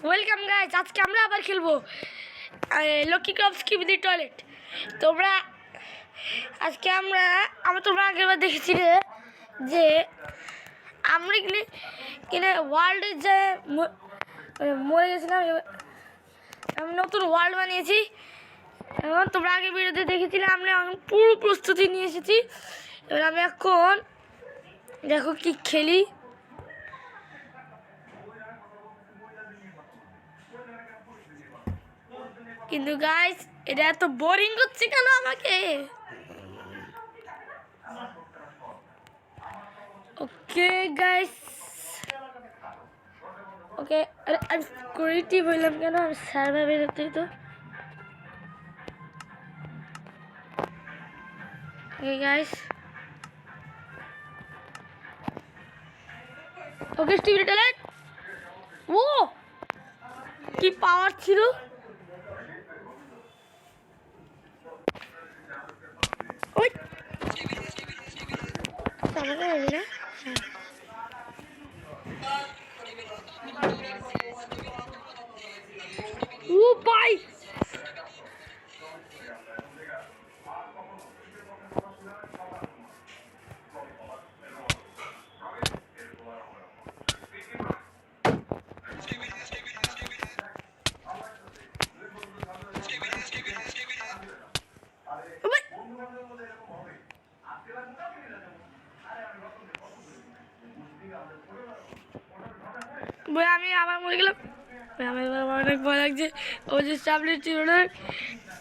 Welcome guys, আজকে আমরা আবার খেলবো লকি ক্রাফটস কিবিদি টয়লেট। তোমরা আজকে তোমরা আগেরবার দেখেছিলে যে আমরা কিনে ওয়ার্ল্ডে যে মরে গেছিলাম। আমি নতুন ওয়ার্ল্ড বানিয়েছি। এবং তোমরা আগে ভিডিওতে দেখেছিলে আমরা পুরো প্রস্তুতি নিয়ে এসেছি। এবার আমি এখন দেখো কি খেলি। কিন্তু গাইস এটা এত বোরিং করছে কেন আমাকে? ওকে গাইস, ওকে আমি ক্রিয়েটিভ হইলাম কেন? আমি সার্ভাইভার হতে তো। ওকে গাইস, ওকে স্টিভি টয়লেট। ও কি পাওয়ার ছিল! ওই তাহলে না ও ভাই, আমি আবার মরে গেলাম। আমার অনেক ভয় লাগছে। ও যে সামনে ছিল না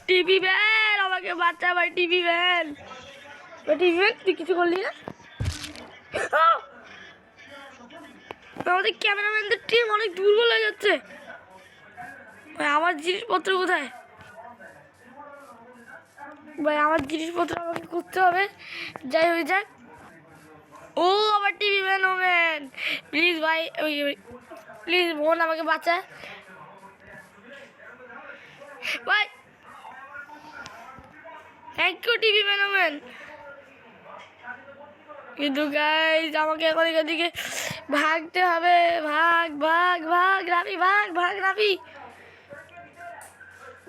টিভি ভ্যান, আমাকে বাচ্চা ভাই। টিভি ভ্যান, টিভি ভ্যান তুই কিছু করলি না? আমাদের ক্যামেরাম্যানদের টিম অনেক দুর্বল হয়ে যাচ্ছে ভাই। আমার জিনিসপত্র কোথায় ভাই? আমার জিনিসপত্র আমাকে করতে হবে, যাই হয়ে যাক। ও আবার TV van, oh man please ভাই, প্লিজ বোন আমাকে বাঁচা ভাই। Thank you TV man, oh man. কিন্তু গাইজ আমাকে এখন এখান থেকে ভাগতে হবে। ভাগ ভাগ ভাগ রাফি, ভাগ ভাগ রাফি,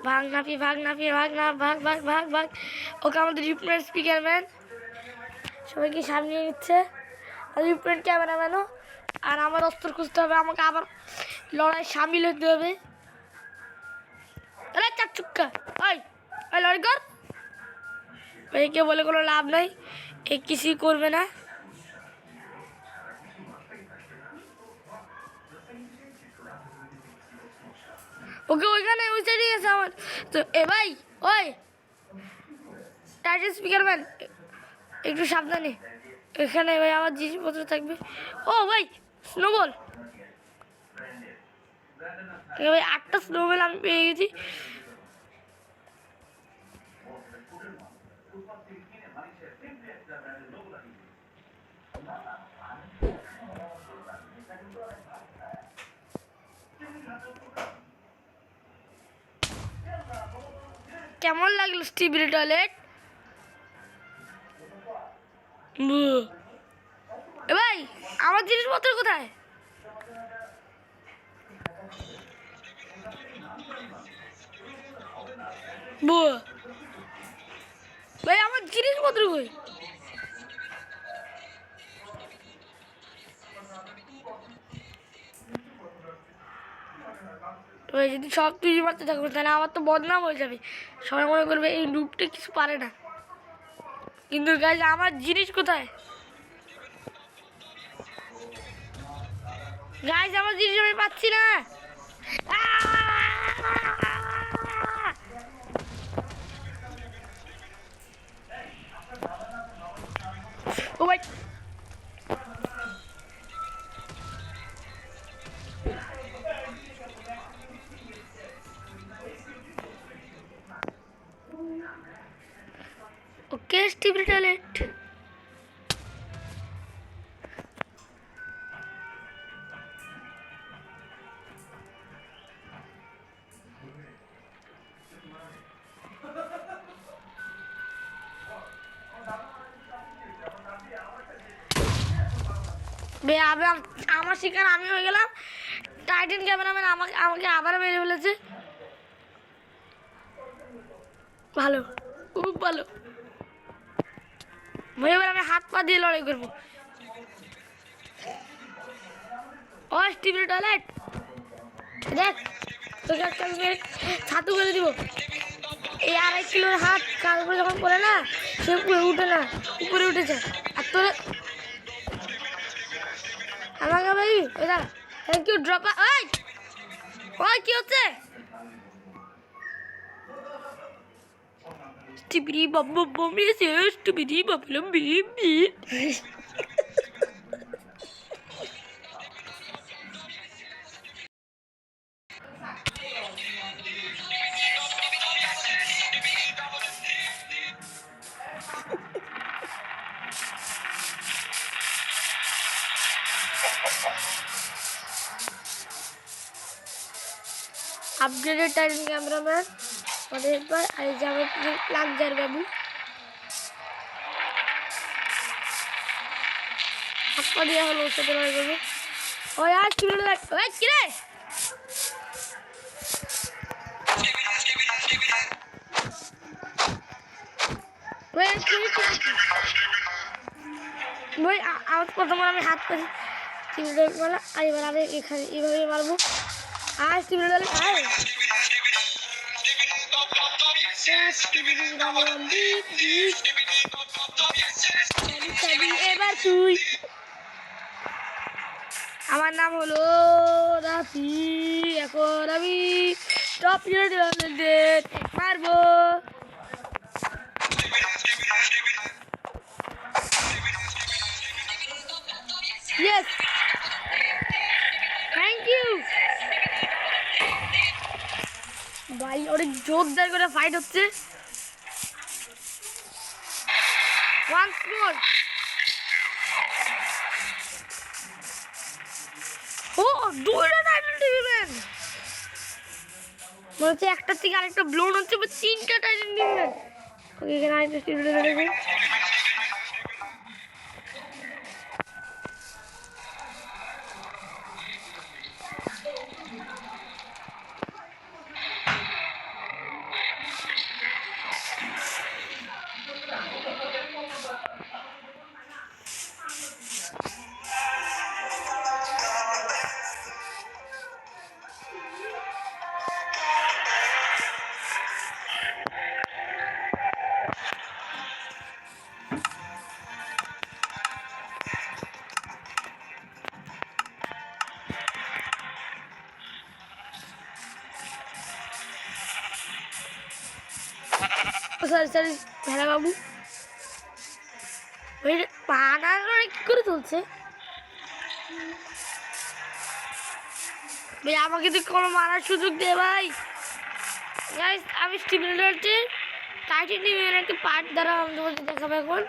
ভাগ নাফি, ভাগ নাফি, ভাগ না, ভাগ ভাগ ভাগ ভাগ। ওকে আমাদের রিপ্রেন্ট স্পিকার ম্যান সবাইকে সামনে নিচ্ছে, আর রিপ্রেন্ট ক্যামেরাম্যানও। আর আমার অস্ত্র খুঁজতে হবে, আমাকে আবার লড়াই সামিল হতে হবে। আরে চাচুক্কা, ওই ওই লড়াই কর। একে বলে কোনো লাভ নাই, এ কিছুই করবে না। ওকে ওইখানে ওই সাইডে গেছে আমার তো। এ ভাই, ওই টাইটেল স্পিকার ম্যান একটু সাবধানে। এখানে ভাই আমার জিনিসপত্র থাকবে। ও ভাই স্নোবল, ভাই 8টা স্নোবল আমি পেয়ে গেছি। কেমন লাগলো স্টিভি টয়লেট? ভাই আমার জিনিসপত্র কোথায়? ভাই আমার জিনিসপত্র কই? ভাই যদি সব তুই মারতে থাকবো তাহলে আমার তো বদনাম হয়ে যাবে। সবাই মনে করবে এই লুপটা কিছু পারে না। কিন্তু গাইজ আমার জিনিস কোথায়? গাইজ আমার জিনিস আমি পাচ্ছি না। ও ভাই ওকে স্টিভি টয়লেট। আমার শিকার আমি হয়ে গেলাম। টাইটান ক্যামেরাম্যান আমাকে আমাকে আবার মেরে ফেলেছে। ভালো, খুব ভালো ভাই। এবার আমি হাত পা দিয়ে লড়াই করবো। ও স্টিভের টয়লেট দেখ, তোকে একটা ছাতু করে দিব। এই 2.5 কিলোর হাত কার উপরে যখন পড়ে না, সে উপরে উঠে না, উপরে উঠেছে। আর তোর আমাকে ভাই ওইটা থ্যাংক ইউ ড্রপ। ওই ওই কি হচ্ছে? স্টিবিডি বম বম বম এসে স্টিবিডি বাবলম বিম বিম। আপগ্রেডেড টাইটান ক্যামেরাম্যান আমাদের এবার আর যাবে লাগজার বাবু। হাপ্পা দেওয়া হলো ওর সাথে লড়াই করবে। ওই আর কি হলো? ওই কি রে? ওই আওয়াজ প্রথম আমি হাত পাচ্ছি স্টিমুলেটর মারা। আর এবার আমি এখানে এইভাবে মারবো। আর স্টিমুলেটর এবার তুই। আমার নাম হলো রাফি। এখন আমি টপ মারবো। Yes. Thank you. ভাই অনেক জোরদার করে ফাইট হচ্ছে। Once more. ও দুইটা টাইটান দিবেন। মনে হচ্ছে একটা থেকে আরেকটা ব্লোন হচ্ছে, বা 3টা টাইটান দিবেন। ওকে এখানে আরেকটা স্টিমুলেটর দেবেন। সরি সরি ভেড়া বাবু, পানার কি করে চলছে ভাই? আমাকে তো কোনো মারার সুযোগ দে ভাই। আমি স্টিমুলেটরটি টাইটানিয়ামের একটা পার্ট দ্বারা আমাদের দেখাবো এখন।